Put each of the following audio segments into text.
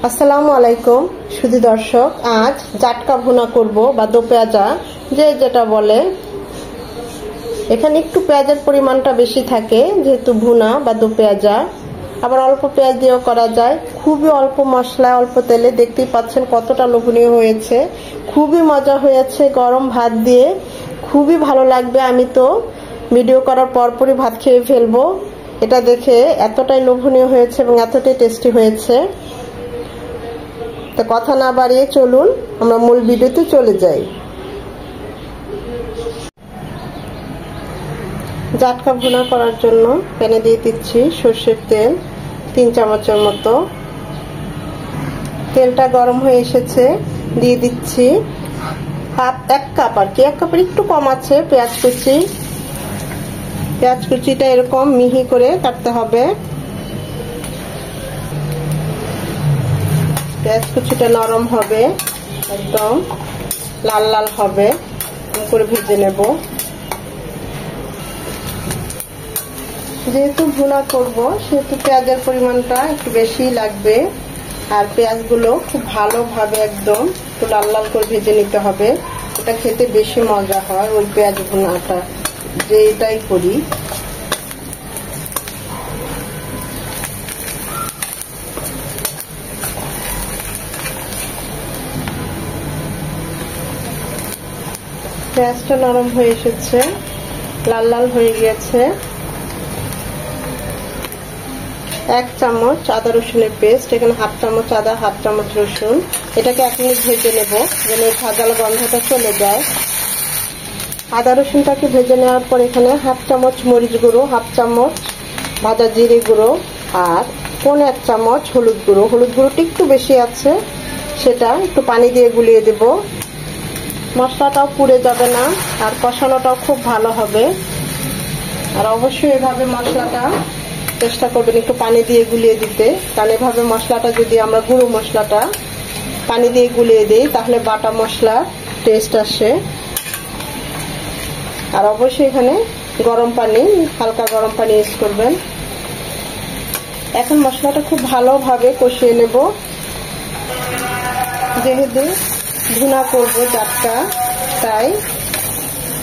আসসালামু আলাইকুম সুধী দর্শক, আজ জাটকা ভুনা করব বা দো পেঁয়াজা যে যেটা বলে। এখানে একটু পেঁয়াজের পরিমাণটা বেশি থাকে যেহেতু ভুনা বা দো পেঁয়াজা, আবার অল্প পেঁয়াজ দিয়েও করা যায়। খুবই অল্প মশলা অল্প তেলে, দেখতেই পাচ্ছেন কতটা লোভনীয় হয়েছে, খুবই মজা হয়েছে। গরম ভাত দিয়ে খুবই ভালো লাগবে। আমি তো ভিডিও করার পরপরই ভাত খেয়ে ফেলবো। এটা দেখে এতটাই লোভনীয় হয়েছে এবং এতটাই টেস্টি হয়েছে। তো কথা না বাড়িয়ে চলুন আমরা মূল ভিডিওতে চলে যাই। জাটকা ভুনা করার জন্য প্যানে দিয়ে দিচ্ছি সরষের তেল 3 চামচের মতো। তেলটা গরম হয়ে এসেছে, দিয়ে দিচ্ছি এক কাপ আর কি, 1 কাপের একটু কম আছে পেঁয়াজ কুচি। পেঁয়াজ কুচিটা এরকম মিহি করে কাটতে হবে। পেঁয়াজ কুচিটা নরম হবে, একদম লাল লাল হবে, করে ভেজে নেব। যেহেতু ভুনা করব সেহেতু পেঁয়াজের পরিমাণটা একটু বেশি লাগবে, আর পেঁয়াজগুলো খুব ভালোভাবে একদম একটু লাল লাল করে ভেজে নিতে হবে। এটা খেতে বেশি মজা হয় ওই পেঁয়াজ ভুনাটা, যে এটাই করি। পেঁয়াজটা নরম হয়ে এসেছে, লাল লাল হয়ে গিয়েছে। 1 চামচ আদা রসুনের পেস্ট, এখানে 1/2 চামচ আদা 1/2 চামচ রসুন। এটাকে 1 মিনিট ভেজে নেব যেন এই ভাজালো গন্ধটা চলে যায়। আদা রসুনটাকে ভেজে নেওয়ার পর এখানে 1/2 চামচ মরিচ গুঁড়ো, 1/2 চামচ ভাজা জিরে গুঁড়ো আর 1 চামচ হলুদ গুঁড়ো। হলুদ গুঁড়োটা একটু বেশি আছে, সেটা একটু পানি দিয়ে গুলিয়ে দেব। মশলাটাও পুড়ে যাবে না আর কষানোটাও খুব ভালো হবে। আর অবশ্যই এভাবে মশলাটা চেষ্টা করবেন একটু পানি দিয়ে গুলিয়ে দিতে, কারণ এভাবে মশলাটা যদি আমরা গুঁড়ো মশলাটা পানি দিয়ে গুলিয়ে দিই তাহলে বাটা মশলার টেস্ট আসে। আর অবশ্যই এখানে গরম পানি, হালকা গরম পানি ইউজ করবেন। এখন মশলাটা খুব ভালোভাবে কষিয়ে নেব। যেহেতু ভুনা করবো জাটকা, তাই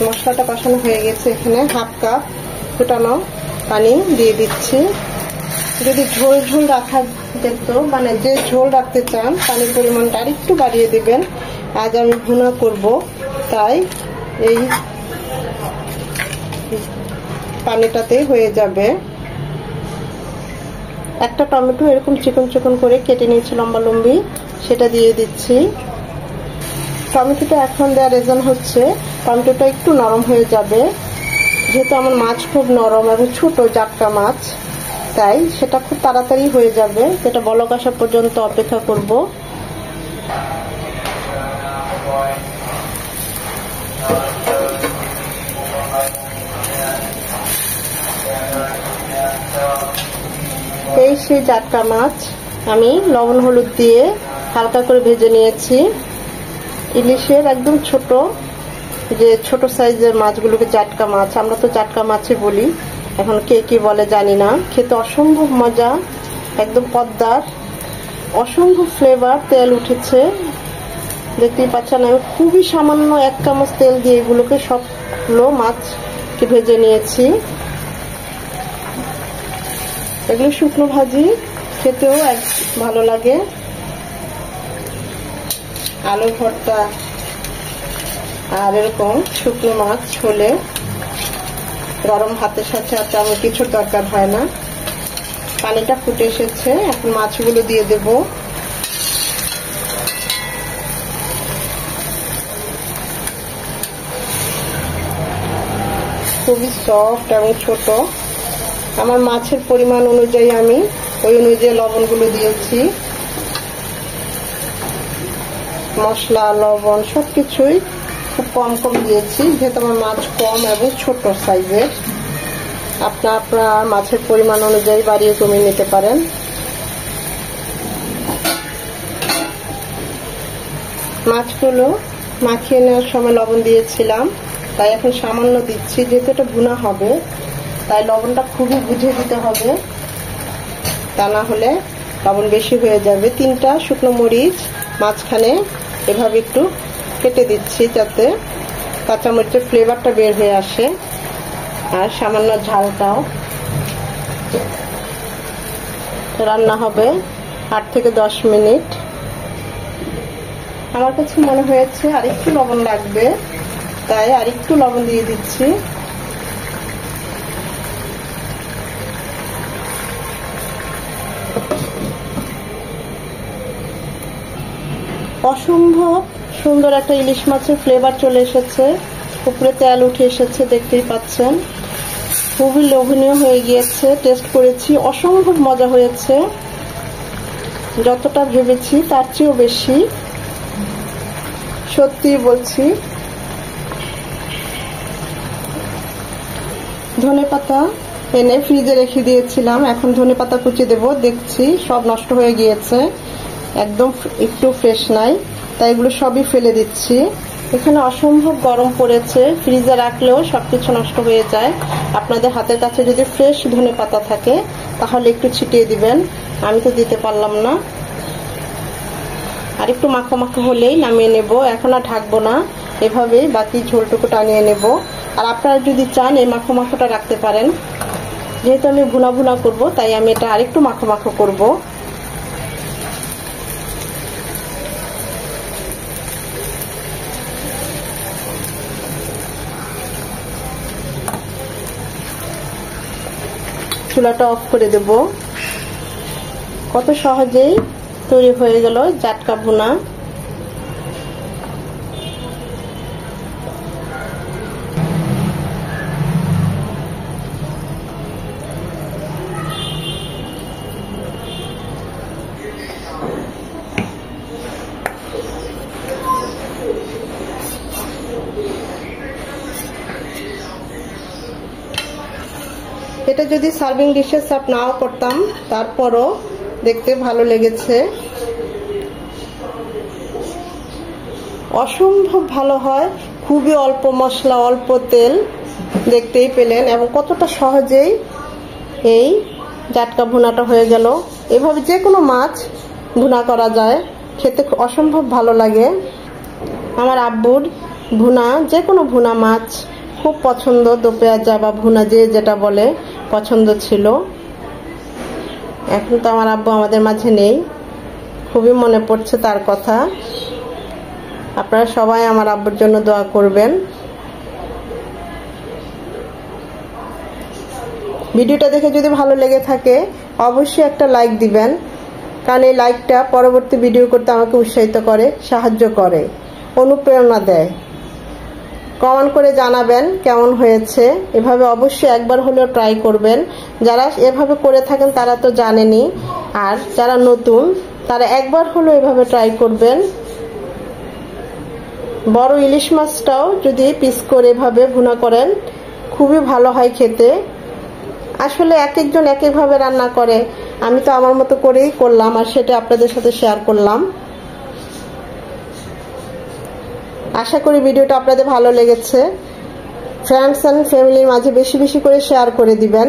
মশলাটা কষানো হয়ে গেছে। এখানে 1/2 কাপ ফুটানো পানি দিয়ে দিচ্ছি। যদি ঝোল ঝোল রাখা যেত, মানে যে ঝোল রাখতে চান পানির পরিমাণটা আর একটু বাড়িয়ে দেবেন। আজ আমি ভুনা করব তাই এই পানিটাতে হয়ে যাবে। একটা টমেটো এরকম চিকন চিকন করে কেটে নিয়েছি লম্বা লম্বি, সেটা দিয়ে দিচ্ছি। টমেটোটা এখন দেওয়ার রিজন হচ্ছে টমেটোটা একটু নরম হয়ে যাবে, যেহেতু আমার মাছ খুব নরম এবং ছোট জাটকা মাছ, তাই সেটা খুব তাড়াতাড়ি হয়ে যাবে। যেটা বলক আসা পর্যন্ত অপেক্ষা করব। এই সেই জাটকা মাছ আমি লবণ হলুদ দিয়ে হালকা করে ভেজে নিয়েছি। ইলিশের একদম ছোট, যে ছোট সাইজের মাছগুলোকে জাটকা মাছ, আমরা তো জাটকা মাছই বলি, এখন কে কি বলে জানি না। খেতে অসম্ভব মজা, একদম পদ্মার, অসম্ভব ফ্লেভার। তেল উঠেছে দেখতেই পাচ্ছেন। আমি খুবই সামান্য 1 চামচ তেল দিয়ে এগুলোকে সবগুলো মাছকে ভেজে নিয়েছি। এগুলো শুকনো ভাজি, খেতেও ভালো লাগে। আলু ভর্তা আর এরকম শুকনো মাছ হলে গরম ভাতের সাথে আর তেমন কিছুর দরকার হয় না। পানিটা ফুটে এসেছে, এখন মাছগুলো দিয়ে দেব। খুবই সফট এবং ছোট। আমার মাছের পরিমাণ অনুযায়ী আমি ওই অনুযায়ী লবণগুলো দিয়েছি। মশলা লবণ সবকিছুই খুব কম কম দিয়েছি, যেহেতু আমার মাছ কম এবং ছোট সাইজের। আপনার মাছের পরিমাণ অনুযায়ী বাড়িয়ে কমিয়ে নিতে পারেন। মাছগুলো মাখিয়ে নেওয়ার সময় লবণ দিয়েছিলাম, তাই এখন সামান্য দিচ্ছি। যেহেতু এটা ভুনা হবে তাই লবণটা খুবই বুঝে দিতে হবে, তা না হলে লবণ বেশি হয়ে যাবে। 3টা শুকনো মরিচ মাঝখানে এভাবে একটু কেটে দিচ্ছি যাতে কাঁচামরিচের ফ্লেভারটা বের হয়ে আসে, আর সামান্য ঝালটাও। রান্না হবে 8 থেকে 10 মিনিট। আমার কাছে মনে হয়েছে আরেকটু লবণ লাগবে, তাই আরেকটু লবণ দিয়ে দিচ্ছি। অসম্ভব সুন্দর একটা ইলিশ মাছের ফ্লেভার চলে এসেছে, উপরে তেল উঠে এসেছে, দেখতেই পাচ্ছেন। খুবই লোভনীয় হয়ে গিয়েছে। টেস্ট করেছি, অসম্ভব মজা হয়েছে। যতটা ভেবেছি তার চেয়েও বেশি, সত্যি বলছি। ধনেপাতা এনে ফ্রিজে রেখে দিয়েছিলাম, এখন ধনেপাতা কুচি দেব। দেখছি সব নষ্ট হয়ে গিয়েছে, একদম একটু ফ্রেশ নাই, তাই এগুলো সবই ফেলে দিচ্ছি। এখানে অসম্ভব গরম পড়েছে, ফ্রিজে রাখলেও সবকিছু নষ্ট হয়ে যায়। আপনাদের হাতের কাছে যদি ফ্রেশ ধনেপাতা থাকে তাহলে একটু ছিটিয়ে দিবেন, আমি তো দিতে পারলাম না। আর একটু মাখো মাখো হলেই নামিয়ে নেব। এখন আর ঢাকবো না, এভাবেই বাকি ঝোলটুকু টানিয়ে নেব। আর আপনারা যদি চান এই মাখো মাখোটা রাখতে পারেন, যেহেতু আমি ভুনা ভুনা করব তাই আমি এটা আরেকটু মাখো মাখো করব। চুলাটা অফ করে দেব। কত সহজেই তৈরি হয়ে গেল জাটকা ভুনা। এটা যদি সার্ভিং ডিশে সার্ভ নাও করতাম তারপরও দেখতে ভালো লেগেছে। অসম্ভব ভালো হয়, খুবই অল্প মশলা অল্প তেল, দেখতেই পেলেন। এবং কতটা সহজেই এই জাটকা ভুনাটা হয়ে গেল। এভাবে যে কোনো মাছ ভুনা করা যায়, খেতে অসম্ভব ভালো লাগে। আমার আব্বুর ভুনা, যে কোনো ভুনা মাছ খুব পছন্দ, দো পেঁয়াজা বা ভুনা যে যেটা বলে পছন্দ ছিল। এখন তো আমার আব্বু আমাদের মাঝে নেই, খুবই মনে পড়ছে তার কথা। আপনারা সবাই আমার আব্বুর জন্য দোয়া করবেন। ভিডিওটা দেখে যদি ভালো লেগে থাকে অবশ্যই একটা লাইক দিবেন, কারণ এই লাইকটা পরবর্তী ভিডিও করতে আমাকে উৎসাহিত করে, সাহায্য করে, অনুপ্রেরণা দেয়। কমেন্ট করে জানাবেন কেমন হয়েছে। এভাবে অবশ্যই একবার হলেও ট্রাই করবেন। যারা এভাবে করে থাকেন তারা তো জানেনই, আর যারা নতুন তারা একবার হলেও এভাবে ট্রাই করবেন। বড় ইলিশ মাছটাও যদি পিস করে এভাবে ভুনা করেন খুবই ভালো হয় খেতে। আসলে এক একজন এক একভাবে রান্না করে, আমি তো আমার মতো করেই করলাম, আর সেটা আপনাদের সাথে শেয়ার করলাম। আশা করি ভিডিওটা আপনাদের ভালো লেগেছে। ফ্রেন্ডস এন্ড ফ্যামিলির মাঝে বেশি বেশি করে শেয়ার করে দিবেন।